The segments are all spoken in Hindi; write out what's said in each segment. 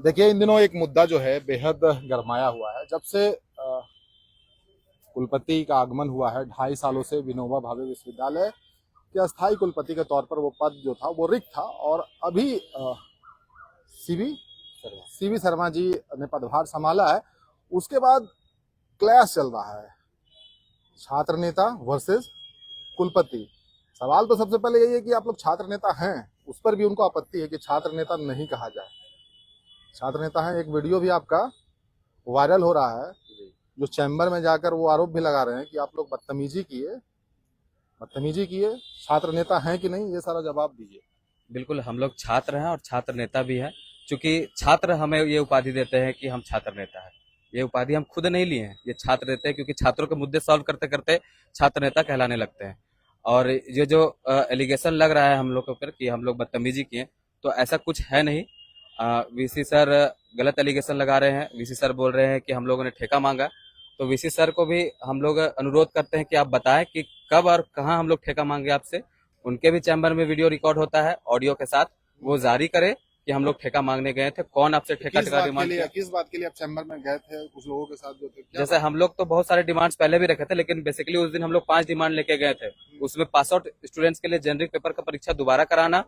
देखिए, इन दिनों एक मुद्दा जो है बेहद गरमाया हुआ है। जब से कुलपति का आगमन हुआ है, 2.5 सालों से विनोबा भावे विश्वविद्यालय के अस्थायी कुलपति के तौर पर वो पद जो था वो रिक्त था, और अभी सीवी सीवी शर्मा जी ने पदभार संभाला है। उसके बाद क्लैश चल रहा है, छात्र नेता वर्सेस कुलपति। सवाल तो सबसे पहले यही है कि आप लोग छात्र नेता हैं, उस पर भी उनको आपत्ति है कि छात्र नेता नहीं कहा जाए। छात्र नेता हैं, एक वीडियो भी आपका वायरल हो रहा है, जो चैम्बर में जाकर वो आरोप भी लगा रहे हैं कि आप लोग बदतमीजी किए। छात्र नेता हैं कि नहीं, ये सारा जवाब दीजिए। बिल्कुल, हम लोग छात्र हैं और छात्र नेता भी हैं। चूंकि छात्र हमें ये उपाधि देते हैं कि हम छात्र नेता हैं। ये उपाधि हम खुद नहीं लिए हैं, ये छात्र देते हैं, क्योंकि छात्रों के मुद्दे सॉल्व करते करते छात्र नेता कहलाने लगते हैं। और ये जो एलिगेशन लग रहा है हम लोग के ऊपर कि हम लोग बदतमीजी किए, तो ऐसा कुछ है नहीं। वीसी सर गलत एलिगेशन लगा रहे हैं। वीसी सर बोल रहे हैं कि हम लोगों ने ठेका मांगा। तो वीसी सर को भी हम लोग अनुरोध करते हैं कि आप बताएं कि कब और कहां हम लोग ठेका मांगे आपसे। उनके भी चैम्बर में वीडियो रिकॉर्ड होता है ऑडियो के साथ, वो जारी करे कि हम लोग ठेका मांगने गए थे, कौन आपसे ठेका डिमांड किया। किस बात के लिए आप चैम्बर में गए थे कुछ लोगों के साथ जो थे? जैसे हम लोग तो बहुत सारे डिमांड्स पहले भी रखे थे, लेकिन बेसिकली उस दिन हम लोग 5 डिमांड लेके गए थे। उसमें पास आउट स्टूडेंट्स के लिए जेनरिक पेपर का परीक्षा दोबारा कराना,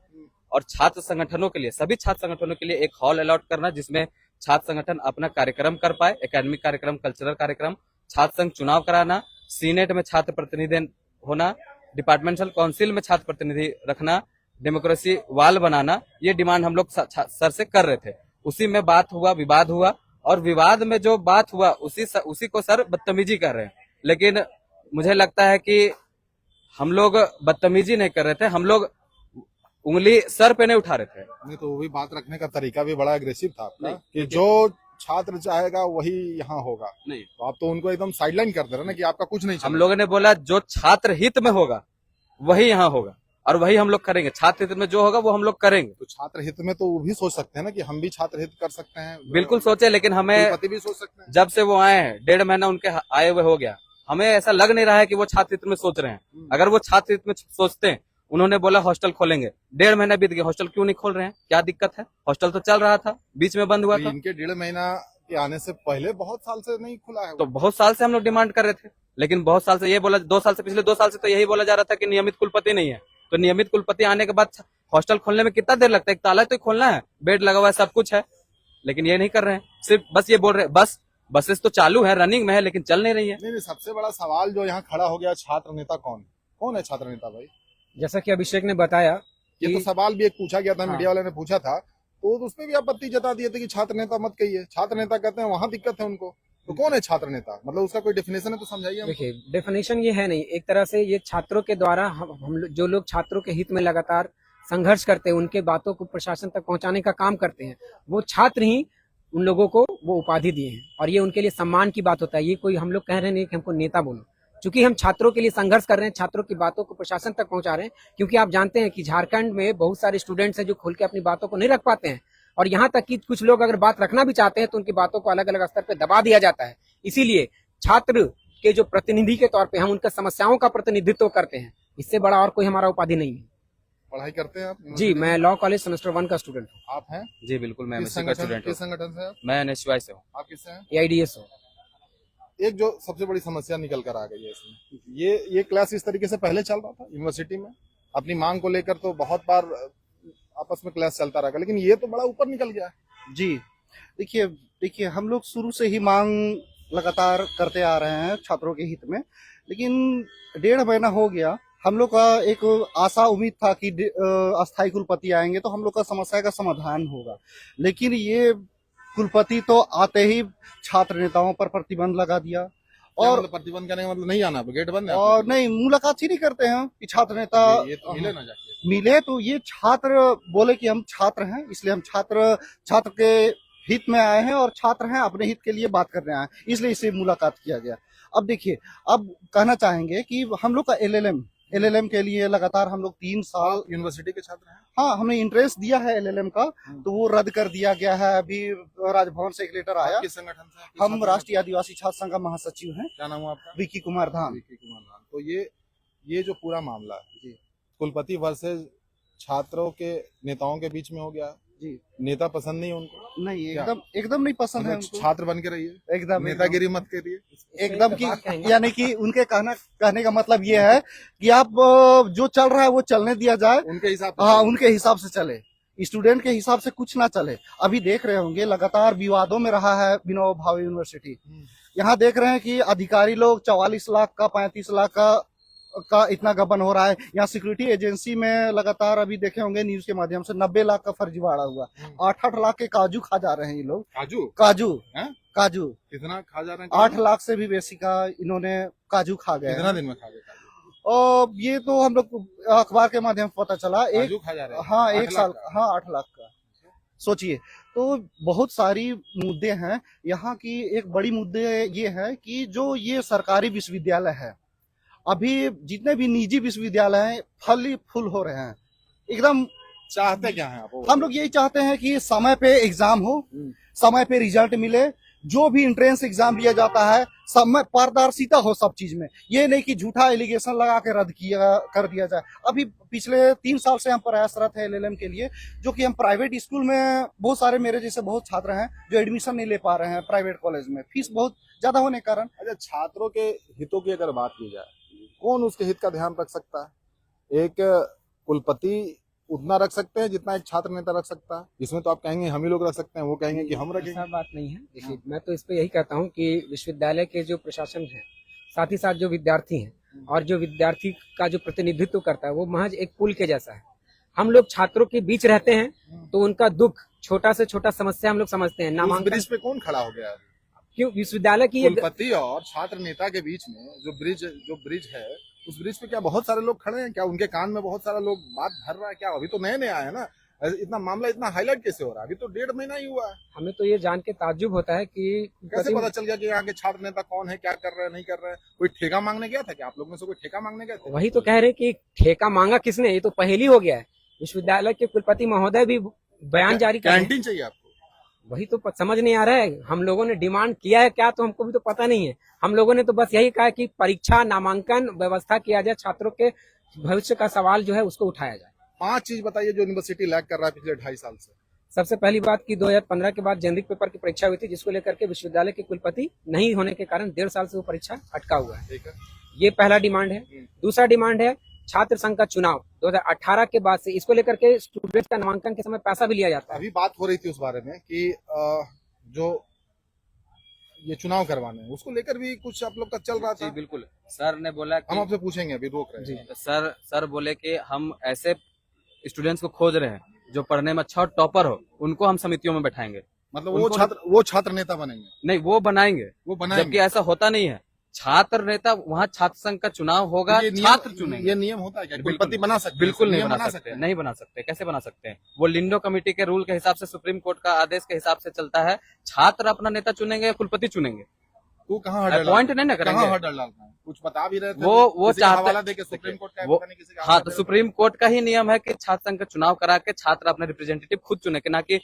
और छात्र संगठनों के लिए, सभी छात्र संगठनों के लिए एक हॉल अलॉट करना जिसमें छात्र संगठन अपना कार्यक्रम कर पाए, एकेडमिक कार्यक्रम, कल्चरल कार्यक्रम, छात्र संघ चुनाव कराना, सीनेट में छात्र प्रतिनिधि होना, डिपार्टमेंटल काउंसिल में छात्र प्रतिनिधि रखना, डेमोक्रेसी वाल बनाना। ये डिमांड हम लोग सर से कर रहे थे। उसी में बात हुआ, विवाद हुआ, और विवाद में जो बात हुआ उसी को सर बदतमीजी कर रहे हैं। लेकिन मुझे लगता है कि हम लोग बदतमीजी नहीं कर रहे थे, हम लोग उंगली सर पे नहीं उठा रहे थे। नहीं तो वो भी बात रखने का तरीका भी बड़ा एग्रेसिव था आपका कि जो छात्र चाहेगा वही यहाँ होगा। नहीं, तो आप तो उनको एकदम साइडलाइन कर दे रहे ना कि आपका कुछ नहीं। हम लोगों ने बोला जो छात्र हित में होगा वही यहाँ होगा, और वही हम लोग करेंगे। छात्र हित में जो होगा वो हम लोग करेंगे। तो छात्र हित में तो वो भी सोच सकते हैं ना कि हम भी छात्र हित कर सकते हैं। बिल्कुल सोचे, लेकिन हमें भी सोच सकते हैं। जब से वो आए हैं 1.5 महीना उनके आए हुए हो गया, हमें ऐसा लग नहीं रहा है कि वो छात्र हित में सोच रहे हैं। अगर वो छात्र हित में सोचते हैं, उन्होंने बोला हॉस्टल खोलेंगे, 1.5 महीना बीत गया, हॉस्टल क्यों नहीं खोल रहे हैं? क्या दिक्कत है? हॉस्टल तो चल रहा था, बीच में बंद हुआ था। इनके 1.5 महीना के आने से पहले बहुत साल से नहीं खुला है। तो बहुत साल से हम लोग डिमांड कर रहे थे, लेकिन बहुत साल से ये बोला, 2 साल से, पिछले 2 साल से तो यही बोला जा रहा था कि नियमित कुलपति नहीं है। तो नियमित कुलपति आने के बाद हॉस्टल खोलने में कितना देर लगता है? एक ताला तो खोलना है, बेड लगा हुआ है, सब कुछ है, लेकिन ये नहीं कर रहे हैं। सिर्फ बस ये बोल रहे हैं, बसेस तो चालू है, रनिंग में है, लेकिन चल नहीं रही है। नहीं, सबसे बड़ा सवाल जो यहाँ खड़ा हो गया, छात्र नेता कौन है छात्र नेता भाई? जैसा कि अभिषेक ने बताया, ये तो सवाल भी एक पूछा गया था, मीडिया वाले ने पूछा था, तो उसमें भी आपत्ति जता दिए थे कि छात्र नेता मत कहिए। छात्र नेता कहते हैं वहां दिक्कत है उनको। तो कौन है छात्र नेता? मतलब उसका कोई डेफिनेशन है तो समझाइए। देखिए, डेफिनेशन ये है नहीं। एक तरह से ये छात्रों के द्वारा जो लोग छात्रों के हित में लगातार संघर्ष करते हैं, उनके बातों को प्रशासन तक पहुंचाने का काम करते हैं, वो छात्र ही उन लोगों को वो उपाधि दिए हैं, और ये उनके लिए सम्मान की बात होता है। ये कोई हम लोग कह रहे नहीं कि हमको नेता बोलो, चूंकि हम छात्रों के लिए संघर्ष कर रहे हैं, छात्रों की बातों को प्रशासन तक पहुंचा रहे हैं। क्योंकि आप जानते हैं कि झारखंड में बहुत सारे स्टूडेंट्स हैं जो खुल के अपनी बातों को नहीं रख पाते हैं, और यहाँ तक कि कुछ लोग अगर बात रखना भी चाहते हैं तो उनकी बातों को अलग अलग स्तर पर दबा दिया जाता है। इसीलिए छात्र के जो प्रतिनिधि के तौर पे हम उनका समस्याओं का प्रतिनिधित्व करते हैं। इससे बड़ा और कोई हमारा उपाधि नहीं है। पढ़ाई करते हैं आप? जी, मैं लॉ कॉलेज सेमेस्टर 1 का स्टूडेंट हूँ। आप हैं? जी बिल्कुल, मैं किस संगठन से? मैं एनएसयूआई से हूँ। आप किससे हैं? AIDS हो। एक जो सबसे बड़ी समस्या निकल कर आ गई है इसमें, ये क्लास इस तरीके से पहले चल रहा था यूनिवर्सिटी में, अपनी मांग को लेकर तो बहुत बार आपस में क्लास चलता रहा, लेकिन ये तो बड़ा ऊपर निकल गया है। जी, देखिए हम लोग शुरू से ही मांग लगातार करते आ रहे हैं छात्रों के हित में, लेकिन 1.5 महीना हो गया। हम लोग का एक आशा उम्मीद था कि अस्थायी कुलपति आएंगे तो हम लोग का समस्या का समाधान होगा, लेकिन ये कुलपति तो आते ही छात्र नेताओं पर प्रतिबंध लगा दिया। और मतलब प्रतिबंध करने का मतलब नहीं आना, गेट बंद है, और नहीं, मुलाकात ही नहीं करते हैं कि छात्र नेता ये तो मिले ना जाके। मिले तो ये छात्र बोले कि हम छात्र हैं, इसलिए हम छात्र के हित में आए हैं, और छात्र हैं, अपने हित के लिए बात करने आए हैं, इसलिए इसे मुलाकात किया गया। अब देखिए, अब कहना चाहेंगे कि हम लोग का एलएलएम के लिए लगातार हम लोग 3 साल यूनिवर्सिटी के छात्र हैं। हाँ, हमने इंटरेस्ट दिया है एलएलएम का, तो वो रद्द कर दिया गया है। अभी राजभवन से एक लेटर आया। किस संगठन से? हम राष्ट्रीय आदिवासी छात्र संघ का महासचिव हैं। क्या नाम हुआ आपका? विकी कुमार धाम। तो ये जो पूरा मामला है कुलपति वर्सेस छात्रों के नेताओं के बीच में हो गया, जी नेता पसंद नहीं है उनको? नहीं, क्या? एकदम एकदम नहीं पसंद है मतलब उनको। छात्र बन के रहिए, एकदम नेतागिरी मत करिए। एकदम की बात कहेंगे। यानी कि उनके कहने का मतलब ये है कि आप जो चल रहा है वो चलने दिया जाए। उनके हिसाब से हाँ, उनके हिसाब से चले, स्टूडेंट के हिसाब से कुछ ना चले। अभी देख रहे होंगे लगातार विवादों में रहा है विनोबा भावे यूनिवर्सिटी। यहाँ देख रहे हैं कि अधिकारी लोग 44 लाख का 35 लाख का इतना गबन हो रहा है। यहाँ सिक्योरिटी एजेंसी में लगातार अभी देखे होंगे न्यूज के माध्यम से 90 लाख का फर्जीवाड़ा हुआ। 8-8 लाख के काजू खा जा रहे हैं ये लोग। काजू हैं? काजू कितना खा जा रहे हैं? 8 लाख से भी बेसी का इन्होंने काजू खा गए कितना हैं। दिन में खा गए काजू? और ये तो हम लोग अखबार के माध्यम से पता चला। काजू खा जा रहे हैं? हाँ 8 एक साल लाख का? हाँ 8 लाख का। सोचिए, तो बहुत सारी मुद्दे हैं। यहाँ की एक बड़ी मुद्दे ये है कि जो ये सरकारी विश्वविद्यालय है, अभी जितने भी निजी विश्वविद्यालय हैं फल फूल हो रहे हैं एकदम। चाहते क्या है आप? हम लोग यही चाहते हैं कि समय पे एग्जाम हो, समय पे रिजल्ट मिले, जो भी एंट्रेंस एग्जाम लिया जाता है समय पारदर्शिता हो सब चीज में। ये नहीं कि झूठा एलिगेशन लगा के रद्द कर दिया जाए। अभी पिछले 3 साल से हम प्रयासरत है LLM के लिए, जो कि हम प्राइवेट स्कूल में बहुत सारे मेरे जैसे बहुत छात्र हैं जो एडमिशन नहीं ले पा रहे हैं प्राइवेट कॉलेज में, फीस बहुत ज्यादा होने के कारण। अच्छा, छात्रों के हितों की अगर बात की जाए, कौन उसके हित का ध्यान रख सकता है? एक कुलपति उतना रख सकते हैं जितना एक छात्र नेता रख सकता है। इसमें तो आप कहेंगे हम ही लोग रख सकते हैं, वो कहेंगे कि हम रखेंगे। ऐसा बात नहीं है। देखिए, मैं तो इस पे यही कहता हूँ कि विश्वविद्यालय के जो प्रशासन है, साथ ही साथ जो विद्यार्थी हैं और जो विद्यार्थी का जो प्रतिनिधित्व करता है, वो महज एक पुल के जैसा है। हम लोग छात्रों के बीच रहते हैं तो उनका दुख, छोटा से छोटा समस्या हम लोग समझते हैं। उस नामांकन ब्रिज पे कौन खड़ा हो गया है? क्यों विश्वविद्यालय की ये कुलपति और छात्र नेता के बीच में जो ब्रिज है, उस ब्रिज पे क्या बहुत सारे लोग खड़े हैं? क्या उनके कान में बहुत सारा लोग बात भर रहा है क्या? अभी तो नए नए आए हैं ना, इतना मामला इतना हाईलाइट कैसे हो रहा है? अभी तो 1.5 महीना ही हुआ है। हमें तो ये जान के ताज्जुब होता है कि कैसे पता चल गया कि यहाँ के छात्र नेता कौन है, क्या कर रहे हैं, नहीं कर रहे हैं? कोई ठेका मांगने गया था क्या? आप लोग में से कोई ठेका मांगने गए थे? वही तो कह रहे हैं कि ठेका मांगा किसने, ये तो पहेली हो गया है। विश्वविद्यालय के कुलपति महोदय भी बयान जारी कर रहे हैं। कैंटीन चाहिए आपको? वही तो समझ नहीं आ रहा है। हम लोगों ने डिमांड किया है क्या, तो हमको भी तो पता नहीं है। हम लोगों ने तो बस यही कहा कि परीक्षा नामांकन व्यवस्था किया जाए, छात्रों के भविष्य का सवाल जो है उसको उठाया जाए। 5 चीज बताइए जो यूनिवर्सिटी लैग कर रहा है पिछले 2.5 साल से। सबसे पहली बात की 2015 के बाद जेनरिक पेपर की परीक्षा हुई थी, जिसको लेकर के विश्वविद्यालय के कुलपति नहीं होने के कारण 1.5 साल से वो परीक्षा अटका हुआ है। ठीक है, ये पहला डिमांड है। दूसरा डिमांड है छात्र संघ का चुनाव 2018 के बाद से, इसको लेकर के स्टूडेंट्स का नामांकन के समय पैसा भी लिया जाता है। अभी बात हो रही थी उस बारे में कि जो ये चुनाव करवाने हैं, उसको लेकर भी कुछ आप लोग का चल रहा जी था। बिल्कुल, सर ने बोला हम कि आपसे पूछेंगे, अभी रोक रहे हैं। तो सर बोले कि हम ऐसे स्टूडेंट्स को खोज रहे हैं जो पढ़ने में अच्छा और टॉपर हो, उनको हम समितियों में बैठाएंगे। मतलब उनको वो छात्र नेता बनेंगे, नहीं, वो बनाएंगे, वो बनाएंगे। जबकि ऐसा होता नहीं है। छात्र नेता, वहाँ छात्र संघ का चुनाव होगा, छात्र चुनेंगे। ये नियम होता है क्या? बिल्कुल। कुलपति बना सकते हैं? बिल्कुल नहीं नियम बना सकते, नहीं बना सकते। कैसे बना सकते हैं? वो लिंडो कमेटी के रूल के हिसाब से, सुप्रीम कोर्ट का आदेश के हिसाब से चलता है। छात्र अपना नेता चुनेंगे या कुलपति चुनेंगे? तू कहाँ हर्डल अपॉइंट नहीं ना करेंगे। कहाँ हर्डल डालता है? कुछ बता भी रहे थे, वो किसी का चाहते- हवाला देके सुप्रीम कोर्ट का वो- पता नहीं किसी का हाँ, हवाला तो दे- सुप्रीम कोर्ट का ही नियम है कि छात्र संघ का चुनाव करा के छात्र अपने रिप्रेजेंटेटिव खुद चुनेंगे, ना कि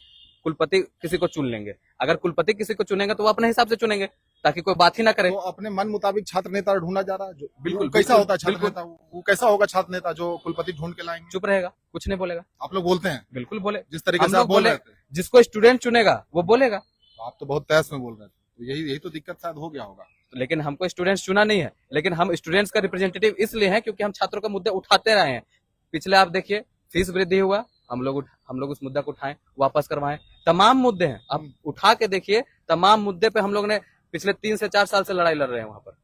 कुलपति किसी को चुन लेंगे। अगर कुलपति किसी को चुनेंगे तो वो अपने हिसाब से चुनेंगे, ताकि कोई बात ही ना करे। तो अपने मन मुताबिक छात्र नेता ढूंढा जा रहा है। बिल्कुल, कैसा बिल्कुल, होता है छात्र बिल्कुल। नेता? वो कैसा होगा छात्र नेता जो कुलपति ढूंढ के लाएंगे? चुप रहेगा, कुछ नहीं बोलेगा। आप लोग बोलते हैं बिल्कुल बोले, जिस तरीके हम से आप लोग बोल बोले, रहे थे, जिसको स्टूडेंट चुनेगा वो बोलेगा। तो आप तो बहुत तहस में बोल रहे थे। तो यही तो दिक्कत शायद हो गया होगा। लेकिन हमको स्टूडेंट्स चुना नहीं है, लेकिन हम स्टूडेंट्स का रिप्रेजेंटेटिव इसलिए हैं क्योंकि हम छात्रों का मुद्दे उठाते रहे हैं। पिछले आप देखिए, फीस वृद्धि हुआ, हम लोग उस मुद्दा को उठाएं, वापस करवाएं। तमाम मुद्दे हैं, आप उठा के देखिए, तमाम मुद्दे पे हम लोग ने पिछले 3 से 4 साल से लड़ाई लड़ रहे हैं वहां पर।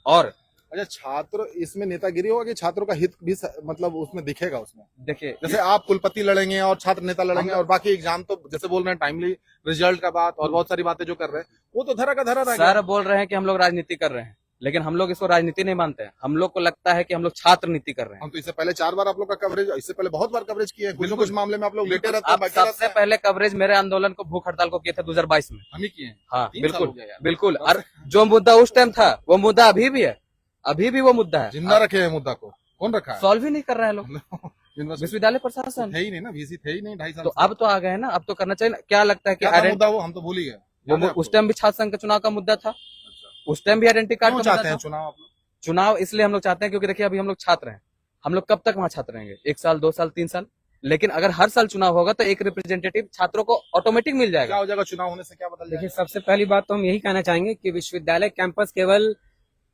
और अच्छा, छात्र इसमें नेतागिरी होगा कि छात्रों का हित भी मतलब उसमें दिखेगा? उसमें देखिए, जैसे आप कुलपति लड़ेंगे और छात्र नेता लड़ेंगे और बाकी एग्जाम तो जैसे बोल रहे हैं टाइमली रिजल्ट का बात और बहुत सारी बातें जो कर रहे हैं, वो तो धरा का धरा रहेगा। सर बोल रहे हैं कि हम लोग राजनीति कर रहे हैं, लेकिन हम लोग इसको राजनीति नहीं मानते हैं। हम लोग को लगता है कि हम लोग छात्र नीति कर रहे हैं। हम तो इससे पहले 4 बार आप लोग का कवरेज, इससे पहले बहुत बार कवरेज किए हैं। कुछ न कुछ मामले में आप लोग लेटे रहते हैं, आप बैठे रहते सबसे हैं। पहले कवरेज मेरे आंदोलन को, भूख हड़ताल को किए थे 2022 में। हम ही किए हैं। हाँ 3 साल बिल्कुल हो गया यार। बिल्कुल। और जो मुद्दा उस टाइम था वो मुद्दा अभी भी है, अभी भी वो मुद्दा है। जिंदा रखे हैं मुद्दा को, कौन रखा है? सॉल्व ही नहीं कर रहे हैं लोग, यूनिवर्सिटी विश्वविद्यालय प्रशासन। थे ही नहीं ना, वीसी थे ही नहीं 2.5 साल तो से। अब तो आ गए ना, अब तो करना चाहिए ना। क्या लगता है कि क्या था मुद्दा? वो हम तो भूल ही गए। याद है उस आपको? टाइम भी छात्र संघ का चुनाव का मुद्दा था, अच्छा। उस टाइम भी आइडेंटिटी कार्ड क्यों का मुद्दा चाहते हैं था। चुनाव आप लोग? चुनाव इसलिए हम लोग चाहते हैं क्योंकि देखिए, अभी हम लोग छात्र हैं। हम लोग कब तक वहां छात्र रहेंगे? 1 साल, 2 साल, 3 साल? लेकिन अगर हर साल चुनाव होगा तो एक रिप्रेजेंटेटिव छात्रों को ऑटोमेटिक मिल क्या जाएगा। हो जाएगा चुनाव होने से, क्या बदल देखिए, जाएगा? सबसे पहली बात तो हम यही कहना चाहेंगे कि विश्वविद्यालय कैंपस केवल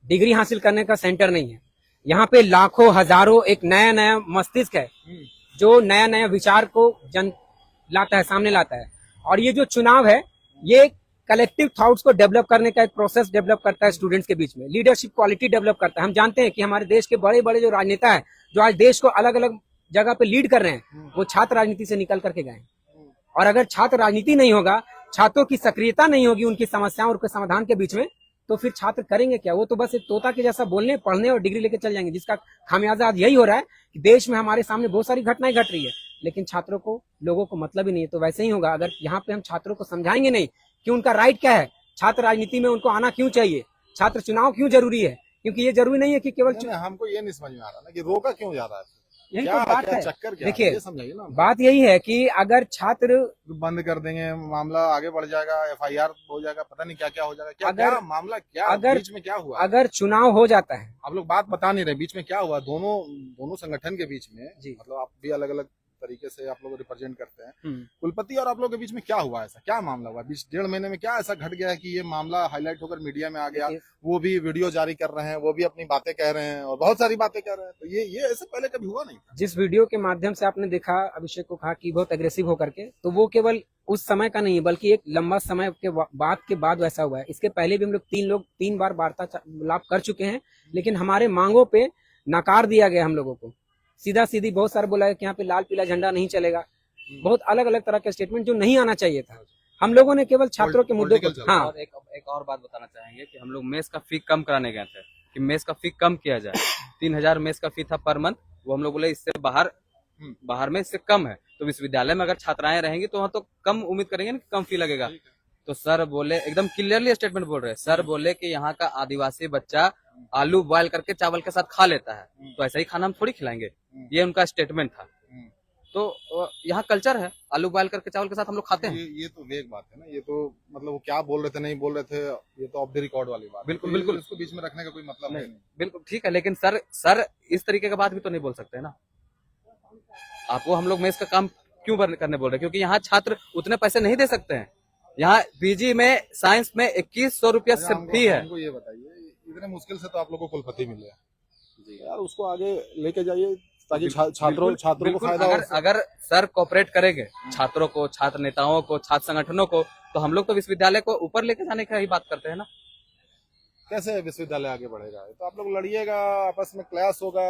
डिग्री हासिल करने का सेंटर नहीं है। यहाँ पे लाखों हजारों एक नया नया मस्तिष्क है जो नया नया विचार को जन लाता है, सामने लाता है। और ये जो चुनाव है ये कलेक्टिव थॉट्स को डेवलप करने का एक प्रोसेस डेवलप करता है स्टूडेंट्स के बीच में, लीडरशिप क्वालिटी डेवलप करता है। हम जानते हैं कि हमारे देश के बड़े बड़े जो राजनेता है जो आज देश को अलग अलग जगह पे लीड कर रहे हैं वो छात्र राजनीति से निकल करके गए हैं। और अगर छात्र राजनीति नहीं होगा, छात्रों की सक्रियता नहीं होगी उनकी समस्याओं और उनके समाधान के बीच में, तो फिर छात्र करेंगे क्या? वो तो बस एक तोता के जैसा बोलने, पढ़ने और डिग्री लेके चल जाएंगे, जिसका खामियाजा आज यही हो रहा है कि देश में हमारे सामने बहुत सारी घटनाएं घट रही है लेकिन छात्रों को, लोगों को मतलब ही नहीं है। तो वैसे ही होगा अगर यहाँ पे हम छात्रों को समझाएंगे नहीं कि उनका राइट क्या है, छात्र राजनीति में उनको आना क्यों चाहिए, छात्र चुनाव क्यों जरूरी है। क्योंकि ये जरूरी नहीं है कि केवल नहीं, हमको ये नहीं समझ में आ रहा ना कि रोका क्यों जा रहा है, यही क्या तो बात क्या है। चक्कर क्या है? देखिए, ये समझाइए ना। बात यही है कि अगर छात्र बंद कर देंगे, मामला आगे बढ़ जाएगा, FIR हो जाएगा, पता नहीं क्या क्या हो जाएगा। क्या अगर- क्या मामला, क्या अगर- बीच में क्या हुआ? अगर चुनाव हो जाता है, आप लोग बात बता नहीं रहे, बीच में क्या हुआ दोनों संगठन के बीच में जी। मतलब आप भी अलग अलग तरीके से आप लोग रिप्रेजेंट करते हैं, कुलपति और आप लोग के बीच में क्या हुआ, ऐसा क्या मामला हुआ बीच 1.5 महीने में? क्या ऐसा घट गया है कि ये मामला हाईलाइट होकर मीडिया में आ गया? वो भी वीडियो जारी कर रहे हैं, वो भी अपनी बातें कह रहे हैं और बहुत सारी बातें कह रहे हैं। तो ये ऐसे पहले कभी हुआ नहीं था। जिस वीडियो के माध्यम से आपने देखा अभिषेक को कहा कि बहुत एग्रेसिव होकर के, तो वो केवल उस समय का नहीं है बल्कि एक लंबा समय के बाद वैसा हुआ है। इसके पहले भी हम लोग 3 बार वार्तालाप कर चुके हैं लेकिन हमारे मांगों पे नकार दिया गया। हम लोगों को सीधा सीधी बहुत सारा बोला है कि यहाँ पे लाल पीला झंडा नहीं चलेगा, बहुत अलग अलग तरह के स्टेटमेंट जो नहीं आना चाहिए था। हम लोगों ने केवल छात्रों के मुद्दों को, हाँ, और एक और बात बताना चाहेंगे कि हम लोग मेस का फी कम कराने गए थे कि मेस का फी कम किया जाए। 3000 मेस का फी था पर मंथ, वो हम लोग बोले इससे बाहर में इससे कम है। तो विश्वविद्यालय में अगर छात्राएं रहेंगी तो वहाँ तो कम उम्मीद करेंगे ना कि कम फी लगेगा। तो सर बोले, एकदम क्लियरली स्टेटमेंट बोल रहे हैं, सर बोले कि यहाँ का आदिवासी बच्चा आलू बॉयल करके चावल के साथ खा लेता है, तो ऐसा ही खाना हम थोड़ी खिलाएंगे। ये उनका स्टेटमेंट था। तो यहाँ कल्चर है, आलू बॉयल करके चावल के साथ हम लोग खाते हैं। ये तो वेग बात है ना, ये तो मतलब वो क्या बोल रहे थे नहीं बोल रहे थे, ये तो ऑफ द रिकॉर्ड वाली बात। बिल्कुल बिल्कुल, इसको बीच में रखने का कोई मतलब नहीं। बिल्कुल ठीक है, लेकिन सर इस तरीके का बात भी तो नहीं बोल सकते ना। आपको हम लोग मेस का काम क्यों करने बोल रहे हैं? क्योंकि यहाँ छात्र उतने पैसे नहीं दे सकते हैं। यहाँ पीजी में साइंस में 2100 रुपया सिर्फ फी है। हमको ये बताइए, इतने मुश्किल से तो आप लोग को कुलपति मिले यार, उसको आगे लेके जाइए ताकि छात्रों को फायदा हो। अगर सर कोऑपरेट करेंगे छात्रों को, छात्र नेताओं को, छात्र संगठनों को, तो हम लोग तो विश्वविद्यालय को ऊपर लेके जाने की ही बात करते हैं ना। कैसे विश्वविद्यालय आगे बढ़ेगा? तो आप लोग लड़िएगा, आपस में क्लैश होगा,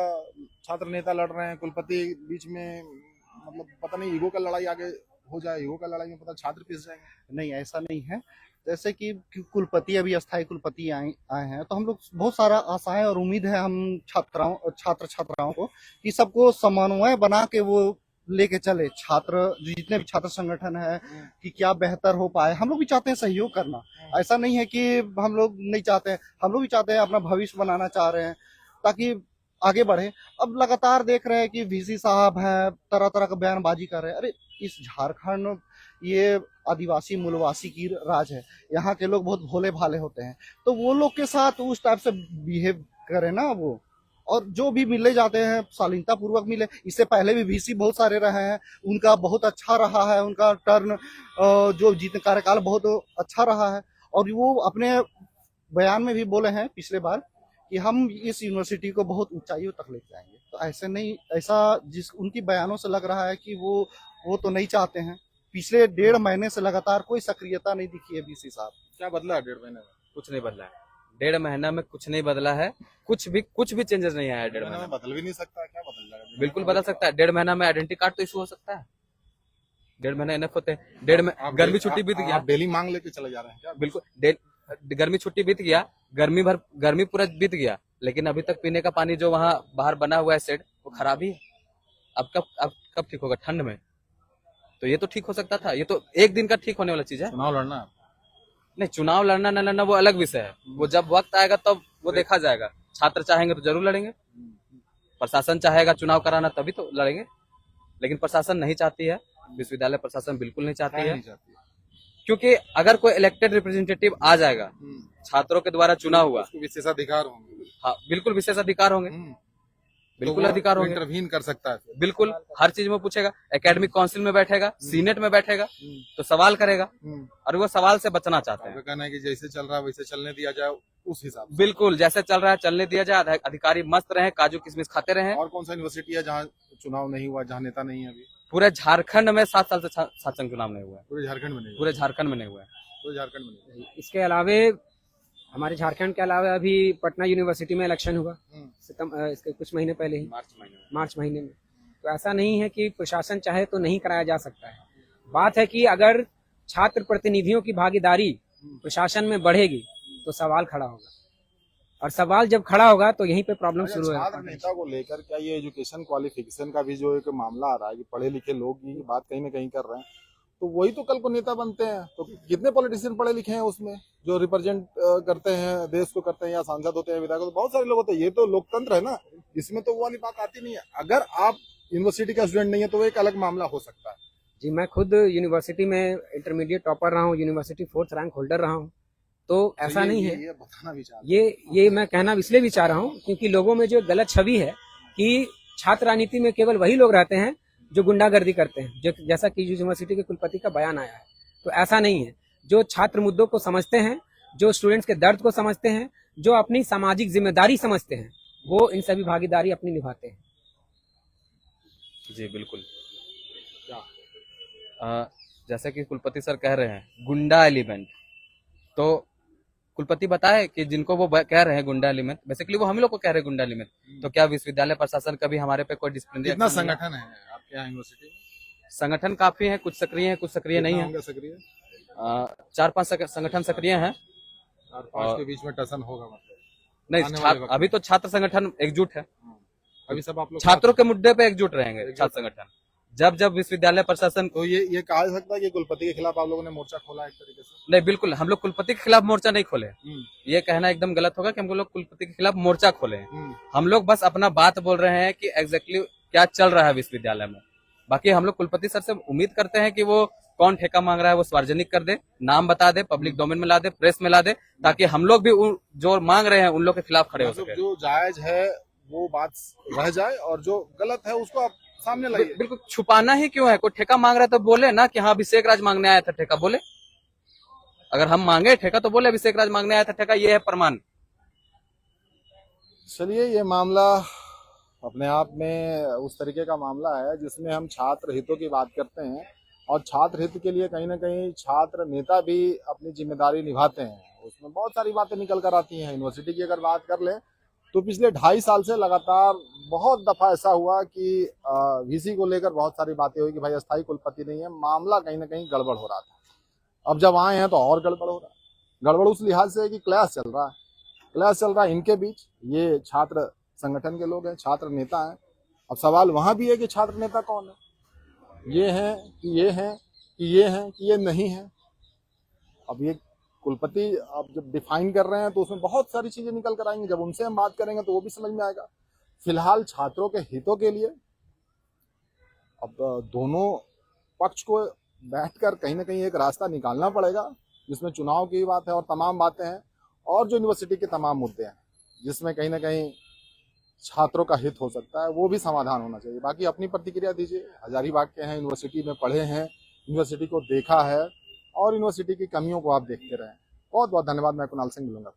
छात्र नेता लड़ रहे हैं, कुलपति बीच में, मतलब पता नहीं ईगो का लड़ाई आगे हो जाए, ईगो का लड़ाई में पता छात्र पिस जाएंगे। नहीं, ऐसा नहीं है। जैसे कि कुलपति अभी अस्थायी कुलपति आए हैं तो हम लोग बहुत सारा आशाएं और उम्मीद है हम छात्र छात्राओं को कि सबको समन्वय बना के वो लेके चले। छात्र जितने भी छात्र संगठन है कि क्या बेहतर हो पाए, हम लोग भी चाहते हैं सहयोग करना। ऐसा नहीं है कि हम लोग नहीं चाहते हैं, हम लोग भी चाहते हैं, अपना भविष्य बनाना चाह रहे हैं ताकि आगे बढ़े। अब लगातार देख रहे हैं कि VC साहब हैं, तरह तरह का बयानबाजी कर रहे हैं। अरे इस झारखंड ये आदिवासी मूलवासी की राज है, यहाँ के लोग बहुत भोले भाले होते हैं, तो वो लोग के साथ उस टाइप से बिहेव करे ना वो। और जो भी मिले जाते हैं शालीनता पूर्वक मिले। इससे पहले भी VC बहुत सारे रहे हैं, उनका बहुत अच्छा रहा है, उनका टर्न जो जीतने कार्यकाल बहुत अच्छा रहा है। और वो अपने बयान में भी बोले हैं पिछले बार कि हम इस यूनिवर्सिटी को बहुत ऊंचाइयों तक लेके जाएंगे। तो ऐसे नहीं, ऐसा जिस उनकी बयानों से लग रहा है कि वो तो नहीं चाहते हैं। पिछले 1.5 महीने से लगातार कोई सक्रियता नहीं दिखी है VC साहब। क्या बदला है 1.5 महीने में? कुछ नहीं बदला है 1.5 महीना में, कुछ नहीं बदला है, कुछ भी चेंजेस नहीं आया है 1.5 महीने में। बदल भी नहीं सकता, क्या बदल जाएगा? बिल्कुल बदल सकता है। 1.5 महीना में आइडेंटिटी कार्ड तो इशू हो सकता है। 1.5 महीना इनफ होते हैं। 1.5 में गर्मी छुट्टी बीत गया, डेली मांग लेके चले जा रहे हैं क्या? बिल्कुल गर्मी छुट्टी बीत गया, गर्मी पूरा बीत गया, लेकिन अभी तक पीने का पानी जो वहाँ बाहर बना हुआ है सेट, वो खराब ही है। अब कब ठीक होगा? ठंड में। तो ये तो ठीक हो सकता था, ये तो एक दिन का ठीक होने वाला चीज है। चुनाव लड़ना नहीं, चुनाव लड़ना न लड़ना वो अलग विषय है, वो जब वक्त आएगा तब वो देखा जाएगा। छात्र चाहेंगे तो जरूर लड़ेंगे, प्रशासन चाहेगा चुनाव कराना तभी तो लड़ेंगे, लेकिन प्रशासन नहीं चाहती है, विश्वविद्यालय प्रशासन बिल्कुल नहीं चाहती है। क्योंकि अगर कोई इलेक्टेड रिप्रेजेंटेटिव आ जाएगा, छात्रों के द्वारा चुना हुआ, विशेषाधिकार होंगे। हाँ बिल्कुल विशेषाधिकार होंगे। बिल्कुल अधिकार होंगे, इंटरवीन कर सकता है फिर। बिल्कुल हर चीज में पूछेगा, एकेडमिक काउंसिल में बैठेगा, सीनेट में बैठेगा, तो सवाल करेगा और वो सवाल से बचना चाहते हैं। आपका कहना है कि जैसे चल रहा है वैसे चलने दिया जाए उस हिसाब से। बिल्कुल जैसे चल रहा है चलने दिया जाए, अधिकारी मस्त रहे, काजू किशमिश खाते रहे। और कौन सा यूनिवर्सिटी है जहाँ चुनाव नहीं हुआ, जहाँ नेता नहीं है अभी? पूरे झारखंड में 7 साल से शासन चुनाव नहीं हुआ है, पूरे झारखंड में नहीं हुआ। पूरे झारखंड में नहीं हुआ है। पूरे झारखंड में नहीं हुआ। इसके अलावे हमारे झारखंड के अलावा अभी पटना यूनिवर्सिटी में इलेक्शन हुआ इसके कुछ महीने पहले ही, मार्च महीने में। तो ऐसा नहीं है कि प्रशासन चाहे तो नहीं कराया जा सकता है। बात है कि अगर छात्र प्रतिनिधियों की भागीदारी प्रशासन में बढ़ेगी तो सवाल खड़ा होगा, और सवाल जब खड़ा होगा तो यहीं पे प्रॉब्लम शुरू होगा। छात्र नेता को लेकर क्या ये एजुकेशन क्वालिफिकेशन का भी जो एक मामला आ रहा है कि पढ़े लिखे लोग ये बात कहीं ना कहीं कर रहे हैं, तो वही तो कल को नेता बनते हैं। तो कितने पॉलिटिशियन पढ़े लिखे हैं उसमें जो रिप्रेजेंट करते हैं देश को, करते हैं या सांसद होते हैं, विधायक, तो बहुत सारे लोग होते हैं। ये तो लोकतंत्र है ना, इसमें तो वो वाली बात आती नहीं है। अगर आप यूनिवर्सिटी का स्टूडेंट नहीं है तो वो एक अलग मामला हो सकता है। जी, मैं खुद यूनिवर्सिटी में इंटरमीडिएट टॉपर रहा हूँ, यूनिवर्सिटी 4th रैंक होल्डर रहा हूँ। तो ऐसा नहीं है, ये बताना भी चाहता ये मैं कहना इसलिए भी चाह रहा हूँ क्योंकि लोगों में जो गलत छवि है कि छात्र राजनीति में केवल वही लोग रहते हैं जो गुंडागर्दी करते हैं, जो जैसा कि यूनिवर्सिटी के कुलपति का बयान आया है। तो ऐसा नहीं है। जो छात्र मुद्दों को समझते हैं, जो स्टूडेंट्स के दर्द को समझते हैं, जो अपनी सामाजिक जिम्मेदारी समझते हैं, वो इन सभी भागीदारी अपनी निभाते हैं। जी बिल्कुल। जैसे कि कुलपति सर कह रहे हैं गुंडा एलिमेंट, तो कुलपति बताए कि जिनको वो कह रहे हैं गुंडा एलिमेंट, बेसिकली वो हम लोग को कह रहे हैं गुंडा एलिमेंट, तो क्या विश्वविद्यालय प्रशासन कभी हमारे पे कोई डिसिप्लिनरी कितना संगठन है आपके यहाँ यूनिवर्सिटी में? संगठन काफी है, कुछ सक्रिय है, कुछ सक्रिय नहीं है। सक्रिय 4-5 संगठन सक्रिय हैं। 4-5 के बीच में टसन होगा मतलब? नहीं, अभी तो छात्र संगठन एकजुट है, अभी सब आप लोग छात्रों के मुद्दे पे एकजुट रहेंगे छात्र संगठन। जब जब विश्वविद्यालय प्रशासन, तो ये कहा जा सकता है कि कुलपति के खिलाफ आप लोगों ने मोर्चा खोला एक तरीके से? नहीं बिल्कुल, हम लोग कुलपति के खिलाफ मोर्चा नहीं खोले। ये कहना एकदम गलत होगा कि हम लोग कुलपति के खिलाफ मोर्चा खोले हैं। हम लोग बस अपना बात बोल रहे हैं कि एग्जैक्टली क्या चल रहा है विश्वविद्यालय में। बाकी हम लोग कुलपति सर से उम्मीद करते हैं कि वो कौन ठेका मांग रहा है वो सार्वजनिक कर दे, नाम बता दे, पब्लिक डोमेन में ला दे, प्रेस में ला दे, ताकि हम लोग भी जो मांग रहे हैं उन लोग के खिलाफ खड़े हो सके। जो जायज है वो बात रह जाए और जो गलत है उसको आप सामने लाइए। बिल्कुल, छुपाना ही क्यों है? कोई ठेका मांग रहा है तो बोले ना कि हाँ अभिषेक राज मांगने आया था ठेका, बोले। अगर हम मांगे ठेका तो बोले अभिषेक राज मांगने आया था ठेका, ये है प्रमाण। चलिए, ये मामला अपने आप में उस तरीके का मामला है जिसमें हम छात्र हितों की बात करते हैं, और छात्र हित के लिए कहीं ना कहीं छात्र नेता भी अपनी जिम्मेदारी निभाते हैं। उसमें बहुत सारी बातें निकल कर आती हैं। यूनिवर्सिटी की अगर बात कर लें तो पिछले 2.5 साल से लगातार बहुत दफा ऐसा हुआ कि वीसी को लेकर बहुत सारी बातें हुई कि भाई अस्थायी कुलपति नहीं है, मामला कहीं ना कहीं गड़बड़ हो रहा था। अब जब आए हैं तो और गड़बड़ हो रहा है। गड़बड़ उस लिहाज से है कि क्लास चल रहा है इनके बीच। ये छात्र संगठन के लोग हैं, छात्र नेता हैं। अब सवाल वहां भी है कि छात्र नेता कौन है, ये हैं कि ये हैं कि ये हैं कि ये नहीं है। अब ये कुलपति अब जब डिफाइन कर रहे हैं तो उसमें बहुत सारी चीजें निकल कर आएंगी। जब उनसे हम बात करेंगे तो वो भी समझ में आएगा। फिलहाल छात्रों के हितों के लिए अब दोनों पक्ष को बैठकर कहीं ना कहीं एक रास्ता निकालना पड़ेगा, जिसमें चुनाव की बात है और तमाम बातें हैं, और जो यूनिवर्सिटी के तमाम मुद्दे हैं जिसमें कहीं ना कहीं छात्रों का हित हो सकता है, वो भी समाधान होना चाहिए। बाकी अपनी प्रतिक्रिया दीजिए। हजारीबाग के हैं, यूनिवर्सिटी में पढ़े हैं, यूनिवर्सिटी को देखा है और यूनिवर्सिटी की कमियों को आप देखते रहें। बहुत बहुत धन्यवाद। मैं कुणाल सिंह मिलूंगा।